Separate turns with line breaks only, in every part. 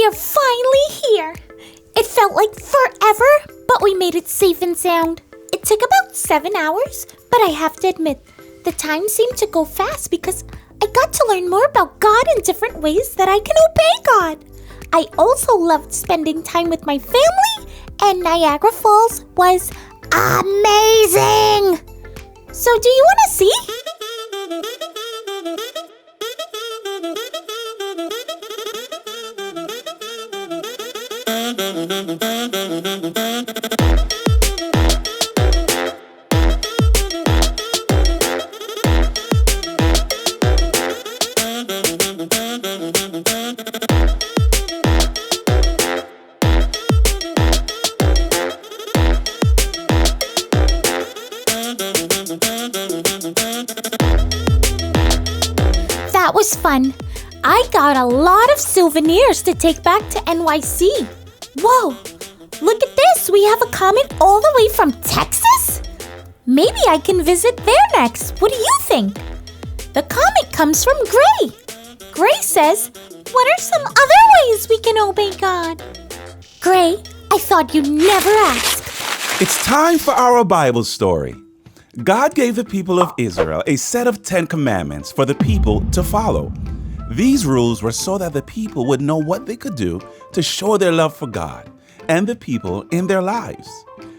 are finally here. It felt like forever, but we made it safe and sound. It took about 7 hours, but I have to admit, the time seemed to go fast because I got to learn more about God in different ways that I can obey God. I also loved spending time with my family, and Niagara Falls was amazing! So do you want to see? That was fun. I got a lot of souvenirs to take back to NYC. Whoa, look at this. We have a comment all the way from Texas? Maybe I can visit there next. What do you think? The comment comes from Gray. Gray says, what are some other ways we can obey God? Gray, I thought you'd never ask.
It's time for our Bible story. God gave the people of Israel a set of 10 commandments for the people to follow. These rules were so that the people would know what they could do to show their love for God and the people in their lives.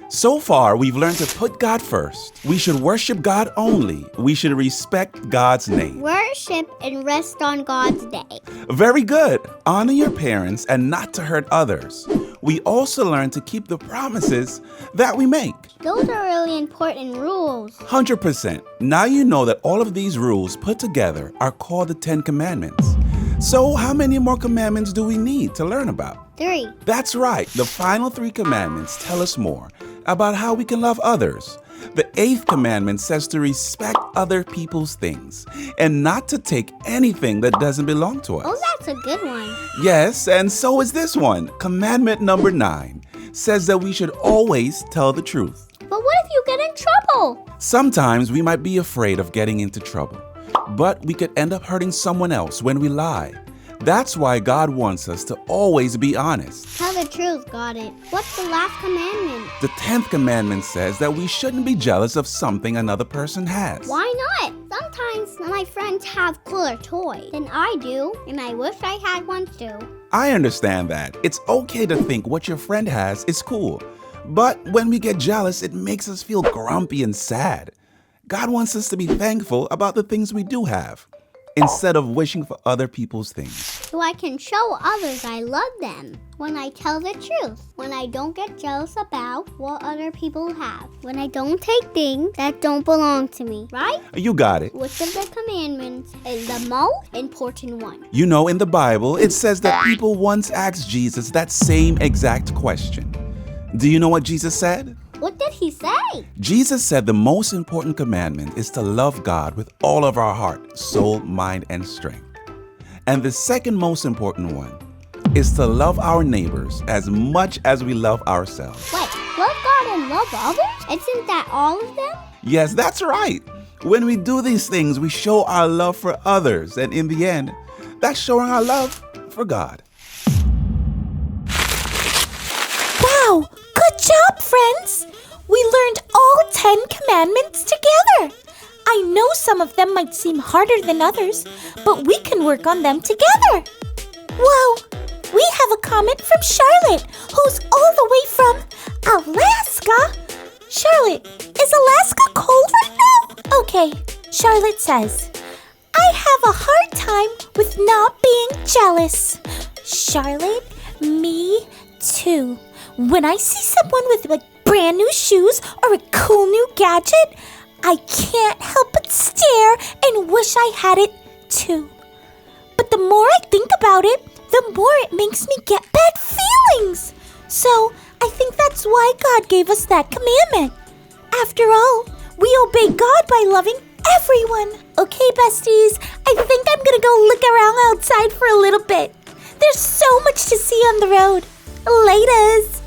So far, we've learned to put God first. We should worship God only. We should respect God's name.
Worship and rest on God's day.
Very good. Honor your parents and not to hurt others. We also learn to keep the promises that we make.
Those are really important rules.
100%. Now you know that all of these rules put together are called the 10 Commandments. So how many more commandments do we need to learn about?
3.
That's right. The final 3 commandments tell us more about how we can love others. The 8th commandment says to respect other people's things and not to take anything that doesn't belong to us.
Oh, that's a good one.
Yes, and so is this one. Commandment number 9 says that we should always tell the truth.
But what if you get in trouble?
Sometimes we might be afraid of getting into trouble, but we could end up hurting someone else when we lie. That's why God wants us to always be honest.
Tell the truth, got it. What's the last commandment?
The 10th commandment says that we shouldn't be jealous of something another person has.
Why not? Sometimes my friends have cooler toys than I do, and I wish I had one too.
I understand that. It's okay to think what your friend has is cool. But when we get jealous, it makes us feel grumpy and sad. God wants us to be thankful about the things we do have, instead of wishing for other people's things.
So I can show others I love them when I tell the truth, when I don't get jealous about what other people have, when I don't take things that don't belong to me, right?
You got it.
Which of the commandments is the most important one?
You know, in the Bible, it says that people once asked Jesus that same exact question. Do you know what Jesus said?
What did he say?
Jesus said the most important commandment is to love God with all of our heart, soul, mind, and strength. And the second most important one is to love our neighbors as much as we love ourselves.
Wait, love God and love others? Isn't that all of them?
Yes, that's right. When we do these things, we show our love for others. And in the end, that's showing our love for God.
Wow, good job, friends! We learned all 10 commandments together. I know some of them might seem harder than others, but we can work on them together. Whoa, we have a comment from Charlotte, who's all the way from Alaska. Charlotte, is Alaska cold right now? Okay, Charlotte says, I have a hard time with not being jealous. Charlotte, me too. When I see someone with brand new shoes or a cool new gadget, I can't help but stare and wish I had it too. But the more I think about it, the more it makes me get bad feelings. So I think that's why God gave us that commandment. After all, we obey God by loving everyone. Okay, besties, I think I'm gonna go look around outside for a little bit. There's so much to see on the road. Laters.